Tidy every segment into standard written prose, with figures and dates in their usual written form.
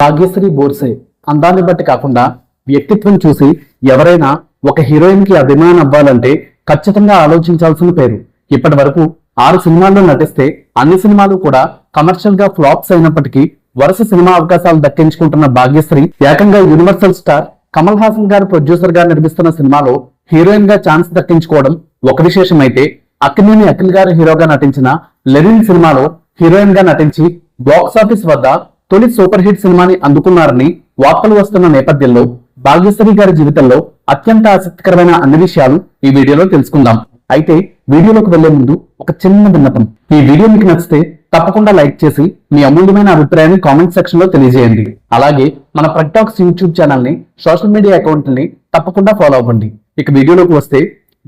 భాగ్యశ్రీ బోర్సే అందాన్ని బట్టి కాకుండా వ్యక్తిత్వం చూసి ఎవరైనా ఒక హీరోయిన్ కి అభిమానం అవ్వాలంటే ఖచ్చితంగా ఆలోచించాల్సిన పేరు. ఇప్పటి వరకు 6 సినిమాల్లో నటిస్తే అన్ని సినిమాలు కూడా కమర్షియల్ గా ఫ్లాప్స్ అయినప్పటికీ వరుస సినిమా అవకాశాలు దక్కించుకుంటున్న భాగ్యశ్రీ ఏకంగా యూనివర్సల్ స్టార్ కమల్ హాసన్ గారు ప్రొడ్యూసర్ గా నిర్మిస్తున్న సినిమాలో హీరోయిన్ గా ఛాన్స్ దక్కించుకోవడం ఒక విశేషం అయితే, అక్కినేని అఖిల్ గారు హీరోగా నటించిన లెనిన్ సినిమాలో హీరోయిన్ గా నటించి బాక్సాఫీస్ వద్ద తొలి సూపర్ హిట్ సినిమాని అందుకున్నారని వార్తలు వస్తున్న నేపథ్యంలో భాగ్యశ్రీ గారి జీవితంలో అత్యంత ఆసక్తికరమైన అన్ని విషయాలు ఈ వీడియోలో తెలుసుకుందాం. అయితే వీడియోలోకి వెళ్లే ముందు ఒక చిన్న విన్నపం. ఈ వీడియో మీకు నచ్చితే తప్పకుండా లైక్ చేసి మీ అమూల్యమైన అభిప్రాయాన్ని కామెంట్ సెక్షన్ లో తెలియజేయండి. అలాగే మన ప్రగ్టాక్స్ యూట్యూబ్ ఛానల్ ని, సోషల్ మీడియా అకౌంట్ ని తప్పకుండా ఫాలో అవ్వండి. ఇక వీడియోలోకి వస్తే,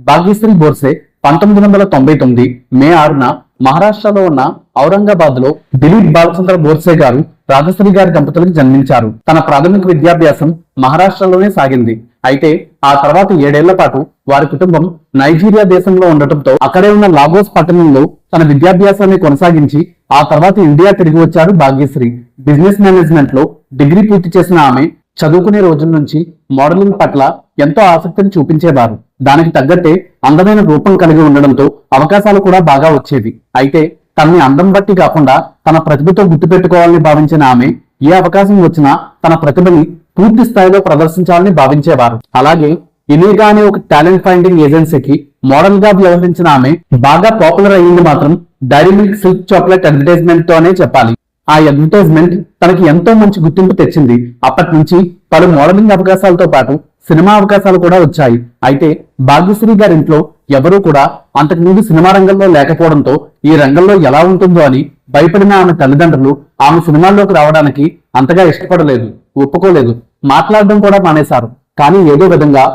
భాగ్యశ్రీ బోర్సే 1999 మే 6న మహారాష్ట్రలో ఉన్న ఔరంగాబాద్ లో దిలీప్ బాలచంద్ర బోర్సే గారు రాజశ్రీ గారి దంపతులకు జన్మించారు. తన ప్రాథమిక విద్యాభ్యాసం మహారాష్ట్రలోనే సాగింది. అయితే ఆ తర్వాత 7 ఏళ్ల పాటు వారి కుటుంబం నైజీరియా దేశంలో ఉండటంతో అక్కడే ఉన్న లాగోస్ పట్టణంలో తన విద్యాభ్యాసాన్ని కొనసాగించి ఆ తర్వాత ఇండియా తిరిగి వచ్చారు భాగ్యశ్రీ. బిజినెస్ మేనేజ్మెంట్ లో డిగ్రీ పూర్తి చేసిన ఆమె చదువుకునే రోజుల నుంచి మోడలింగ్ పట్ల ఎంతో ఆసక్తిని చూపించేవారు. దానికి తగ్గట్టే అందమైన రూపం కలిగి ఉండడంతో అవకాశాలు కూడా బాగా వచ్చేవి. అయితే తనని అందం బట్టి కాకుండా తన ప్రతిభతో గుర్తుపెట్టుకోవాలని భావించిన ఆమె ఏ అవకాశం వచ్చినా తన ప్రతిభని పూర్తి స్థాయిలో ప్రదర్శించాలని భావించేవారు. అలాగే ఇనేగా అనే ఒక టాలెంట్ ఫైండింగ్ ఏజెన్సీకి మోడల్ గా వ్యవహరించిన ఆమె బాగా పాపులర్ అయ్యింది మాత్రం Dairy Milk Silk chocolate advertisement తో అనే చెప్పాలి. ఆ అడ్వర్టైజ్మెంట్ తనకి ఎంతో మంచి గుర్తింపు తెచ్చింది. అప్పటి నుంచి పలు మోడలింగ్ అవకాశాలతో పాటు సినిమా అవకాశాలు కూడా వచ్చాయి. అయితే భాగ్యశ్రీ గారింట్లో ఎవరూ కూడా అంతకు ముందు సినిమా రంగంలో లేకపోవడంతో ఈ రంగంలో ఎలా ఉంటుందో అని భయపడిన ఆమె తల్లిదండ్రులు ఆమె సినిమాల్లోకి రావడానికి అంతగా ఇష్టపడలేదు, ఒప్పుకోలేదు, మాట్లాడడం కూడా మానేశారు. కానీ ఏదో విధంగా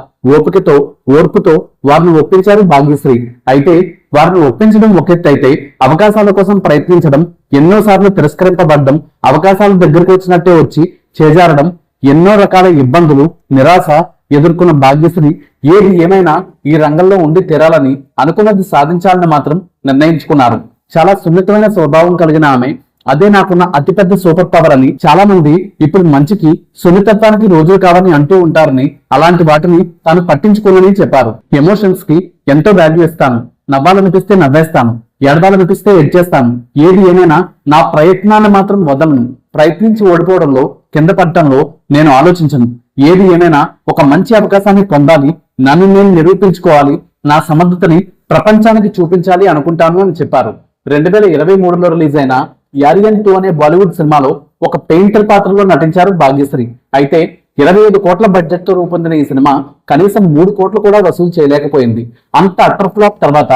ఓర్పుతో వారిని ఒప్పించారు భాగ్యశ్రీ. అయితే వారిని ఒప్పించడం ఒక ఎత్తు అయితే, అవకాశాల కోసం ప్రయత్నించడం, ఎన్నోసార్లు తిరస్కరింపబడడం, అవకాశాల దగ్గరకు వచ్చినట్టే వచ్చి చేజారడం, ఎన్నో రకాల ఇబ్బందులు, నిరాశ ఎదుర్కొన్న భాగ్యశ్రీ ఏది ఏమైనా ఈ రంగంలో ఉండి తీరాలని, అనుకున్నది సాధించాలని మాత్రం నిర్ణయించుకున్నారు. చాలా సున్నితమైన స్వభావం కలిగిన ఆమె అదే నాకున్న అతిపెద్ద సూపర్ పవర్ అని చాలా మంది ఇప్పుడు మంచికి సున్నితత్వానికి రోజులు కావని అంటూ ఉంటారని, అలాంటి వాటిని తాను పట్టించుకోనని చెప్పారు. ఎమోషన్స్ కి ఎంతో వాల్యూ ఇస్తాను, నవ్వాలనిపిస్తే నవ్వేస్తాను, ఏడవాలనిపిస్తే ఏడ్చేస్తాను, ఏది ఏమైనా నా ప్రయత్నాన్ని మాత్రం వదలను, ప్రయత్నించి ఓడిపోవడంలో, కింద పడటంలో నేను ఆలోచించను. ఏది ఏమైనా ఒక మంచి అవకాశాన్ని పొందాలి, నన్ను నేను నిరూపించుకోవాలి, నా సమర్థతని ప్రపంచానికి చూపించాలి అనుకుంటాను అని చెప్పారు. 2023లో రిలీజ్ అయిన యారియన్ 2 అనే బాలీవుడ్ సినిమాలో ఒక పెయింటర్ పాత్రలో నటించారు భాగ్యశ్రీ. అయితే 25 కోట్ల బడ్జెట్ తో రూపొందిన ఈ సినిమా కనీసం 3 కోట్లు కూడా వసూలు చేయలేకపోయింది. అంత అటర్ ఫ్లాప్ తర్వాత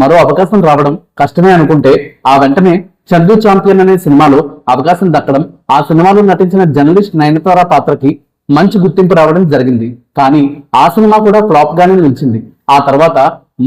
మరో అవకాశం రావడం కష్టమే అనుకుంటే, ఆ వెంటనే చందు ఛాంపియన్ అనే సినిమాలో అవకాశం దక్కడం, ఆ సినిమాలో నటించిన జర్నలిస్ట్ నయనతార పాత్రకి మంచి గుర్తింపు రావడం జరిగింది. కానీ ఆ సినిమా కూడా ఫ్లాప్ గానే నిలిచింది. ఆ తర్వాత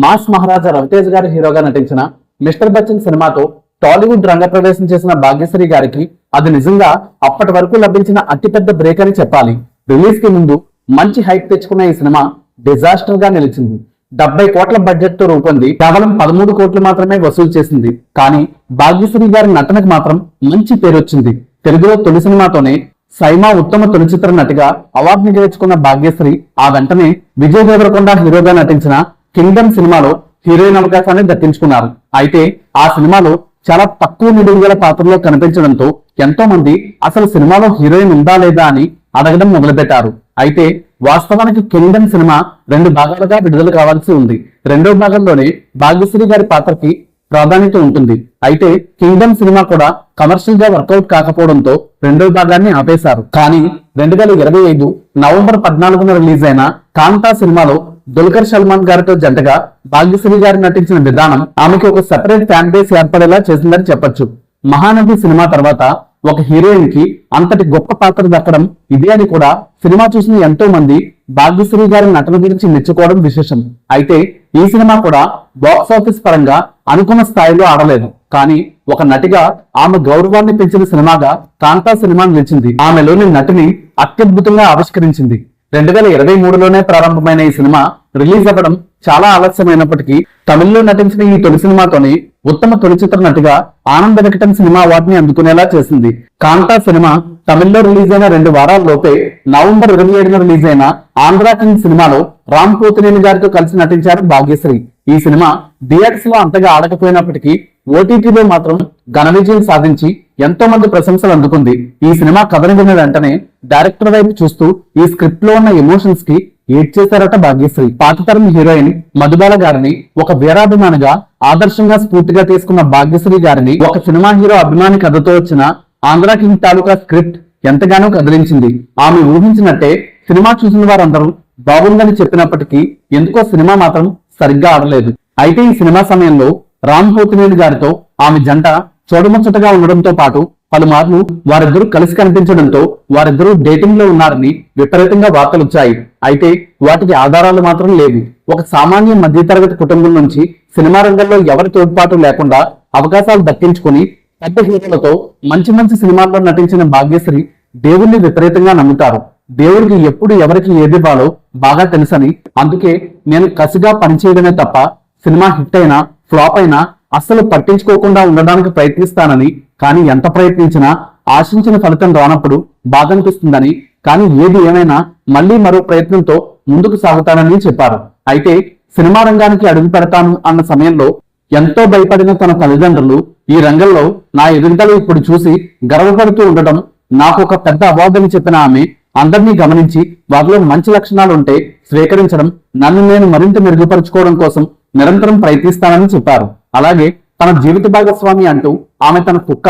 మాస్ మహారాజా రవితేజ్ గారి హీరోగా నటించిన మిస్టర్ బచ్చన్ సినిమాతో టాలీవుడ్ రంగప్రవేశం చేసిన భాగ్యశ్రీ గారికి అది నిజంగా అప్పటి వరకు లభించిన అతిపెద్ద బ్రేక్ అని చెప్పాలి. రిలీజ్ కి ముందు మంచి హైప్ తెచ్చుకున్న ఈ సినిమా డిజాస్టర్ గా నిలిచింది. 70 కోట్ల బడ్జెట్ తో రూపొంది కేవలం 13 కోట్లు మాత్రమే వసూలు చేసింది. కానీ భాగ్యశ్రీ గారి నటనకు మాత్రం మంచి పేరు వచ్చింది. తెలుగులో తొలి సినిమాతోనే సైమా ఉత్తమ తొలి చిత్ర నటిగా అవార్డుని గెలుచుకున్న భాగ్యశ్రీ ఆ వెంటనే విజయ్ దేవరకొండ హీరోగా నటించిన కింగ్డమ్ సినిమాలో హీరోయిన్ అవకాశాన్ని దక్కించుకున్నారు. అయితే ఆ సినిమాలో చాలా తక్కువ నిడుదల పాత్రలో కనిపించడంతో ఎంతో మంది అసలు సినిమాలో హీరోయిన్ ఉందా లేదా అని అడగడం మొదలుపెట్టారు. అయితే వాస్తవానికి కింగ్డమ్ సినిమా 2 భాగాలుగా విడుదల కావాల్సి ఉంది. 2వ భాగంలోనే భాగ్యశ్రీ గారి పాత్రకి ప్రాధాన్యత ఉంటుంది. అయితే కింగ్డమ్ సినిమా కూడా కమర్షియల్ గా వర్కౌట్ కాకపోవడంతో 2వ భాగాన్ని ఆపేశారు. కానీ 2025 నవంబర్ 14న రిలీజ్ అయిన కాంతా సినిమాలో దుల్కర్ సల్మాన్ గారితో జంటగా భాగ్యశ్రీ గారు నటించిన విధానం ఆమెకి ఒక సెపరేట్ ఫ్యాన్ బేస్ ఏర్పడేలా చేసిందని చెప్పొచ్చు. మహానటి సినిమా తర్వాత ఒక హీరోయిన్ కి అంతటి గొప్ప పాత్ర దక్కడం ఇదే అని కూడా సినిమా చూసిన ఎంతో మంది భాగ్యశ్రీ గారి నటన గురించి మెచ్చుకోవడం విశేషం. అయితే ఈ సినిమా కూడా బాక్స్ ఆఫీస్ పరంగా అనుకున్న స్థాయిలో ఆడలేదు. కానీ ఒక నటిగా ఆమె గౌరవాన్ని పెంచిన సినిమాగా కాంతా సినిమా నిలిచింది. ఆమెలోని నటిని అత్యద్భుతంగా ఆవిష్కరించింది. 2023లోనే ప్రారంభమైన ఈ సినిమా రిలీజ్ అవ్వడం చాలా ఆలస్యమైనప్పటికీ తమిళ్లో నటించిన ఈ తొలి సినిమాతోనే ఉత్తమ తొలి చిత్ర నటిగా ఆనంద్ వెంకటన్ సినిమా అవార్డుని అందుకునేలా చేసింది. కాంతా సినిమా తమిళ్లో రిలీజ్ అయిన 2 వారాల లోపే నవంబర్ 27న రిలీజ్ అయిన ఆంధ్రా కింగ్ సినిమాలో రామ్ పోతినేని గారితో కలిసి నటించారు భాగ్యశ్రీ. ఈ సినిమా థియేటర్స్ లో అంతగా ఆడకపోయినప్పటికీ ఓటీటీలో మాత్రం ఘన విజయం సాధించి ఎంతో మంది ప్రశంసలు అందుకుంది. ఈ సినిమా కథను విన్న వెంటనే డైరెక్టర్ వైపు చూస్తూ ఈ స్క్రిప్ట్ లో ఉన్న ఎమోషన్స్ కి ఏడ్ చేశారట భాగ్యశ్రీ. పాతతరం హీరోయిన్ మధుబాల గారిని ఒక వీరాభిమానిగా ఆదర్శంగా స్ఫూర్తిగా తీసుకున్న భాగ్యశ్రీ గారిని ఒక సినిమా హీరో అభిమాని కథతో వచ్చిన ఆంధ్రా కింగ్ తాలూకా స్క్రిప్ట్ ఎంతగానో కదిలించింది. ఆమె ఊహించినట్టే సినిమా చూసిన వారందరూ బాగుందని చెప్పినప్పటికీ ఎందుకో సినిమా మాత్రం సరిగ్గా ఆడలేదు. అయితే ఈ సినిమా సమయంలో రామ్ పోతినేని గారితో ఆమె జంట చూడముచ్చటగా ఉండడంతో పాటు పలుమార్లు వారిద్దరూ కలిసి కనిపించడంతో వారిద్దరూ డేటింగ్ లో ఉన్నారని విపరీతంగా వార్తలొచ్చాయి. అయితే వాటికి ఆధారాలు మాత్రం లేవు. ఒక సామాన్య మధ్యతరగతి కుటుంబం నుంచి సినిమా రంగంలో ఎవరి తోడ్పాటు లేకుండా అవకాశాలు దక్కించుకుని పెద్ద హీరోలతో మంచి మంచి సినిమాల్లో నటించిన భాగ్యశ్రీ దేవుణ్ణి విపరీతంగా నమ్ముతారు. దేవుడికి ఎప్పుడు ఎవరికి ఏది ఇవ్వాలో బాగా తెలుసని, అందుకే నేను కసిగా పనిచేయడమే తప్ప సినిమా హిట్ అయినా ఫ్లాప్ అయినా అస్సలు పట్టించుకోకుండా ఉండడానికి ప్రయత్నిస్తానని, కానీ ఎంత ప్రయత్నించినా ఆశించిన ఫలితం రానప్పుడు బాధ అనిపిస్తుందని, కానీ ఏది ఏమైనా మళ్లీ మరో ప్రయత్నంతో ముందుకు సాగుతానని చెప్పారు. అయితే సినిమా రంగానికి అడుగు పెడతాను అన్న సమయంలో ఎంతో భయపడిన తన తల్లిదండ్రులు ఈ రంగంలో నా ఎదుగుదల ఇప్పుడు చూసి గర్వపడుతూ ఉండటం నాకు ఒక పెద్ద అవార్డుని చెప్పిన ఆమె అందరినీ గమనించి వారిలో మంచి లక్షణాలుంటే స్వీకరించడం, నన్ను నేను మరింత మెరుగుపరుచుకోవడం కోసం నిరంతరం ప్రయత్నిస్తానని చెప్పారు. అలాగే తన జీవిత భాగస్వామి అంటూ ఆమె తన కుక్క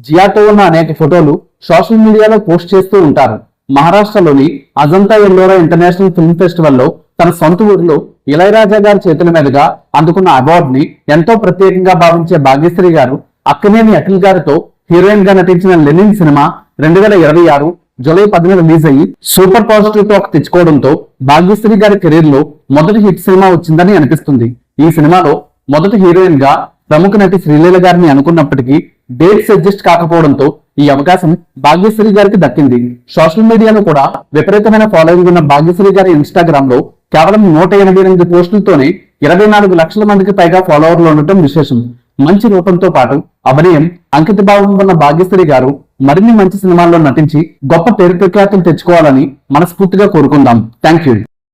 జియాతో ఉన్న అనేక ఫోటోలు సోషల్ మీడియాలో పోస్ట్ చేస్తూ ఉంటారు. మహారాష్ట్రలోని Ajanta Ellora international film festival లో తన సొంత ఊరిలో ఇళయరాజా గారి చేతుల మీదుగా అందుకున్న అవార్డుని ఎంతో ప్రత్యేకంగా భావించే భాగ్యశ్రీ గారు అక్కినేని అఖిల్ గారితో హీరోయిన్ గా నటించిన లెనిన్ సినిమా 2026 జూలై 10న రిలీజ్ అయ్యి సూపర్ పాజిటివ్ టాక్ తెచ్చుకోవడంతో భాగ్యశ్రీ గారి కెరీర్ లో మొదటి హిట్ సినిమా వచ్చిందని అనిపిస్తుంది. ఈ సినిమాలో మొదటి హీరోయిన్ గా ప్రముఖ నటి శ్రీలీల గారిని అనుకున్నప్పటికీ డేట్స్ అడ్జస్ట్ కాకపోవడంతో ఈ అవకాశం భాగ్యశ్రీ గారికి దక్కింది. సోషల్ మీడియాలో కూడా విపరీతమైన ఫాలోయింగ్ ఉన్న భాగ్యశ్రీ గారి ఇన్స్టాగ్రామ్ లో కేవలం 188 పోస్టులతోనే 24 లక్షల మందికి పైగా ఫాలోవర్లు ఉండటం విశేషం. మంచి రూపంతో పాటు అభినయం, అంకిత భావం ఉన్న భాగ్యశ్రీ గారు మరిన్ని మంచి సినిమాల్లో నటించి గొప్ప పేరు ప్రఖ్యాతులు తెచ్చుకోవాలని మనస్ఫూర్తిగా కోరుకుందాం. Thank you.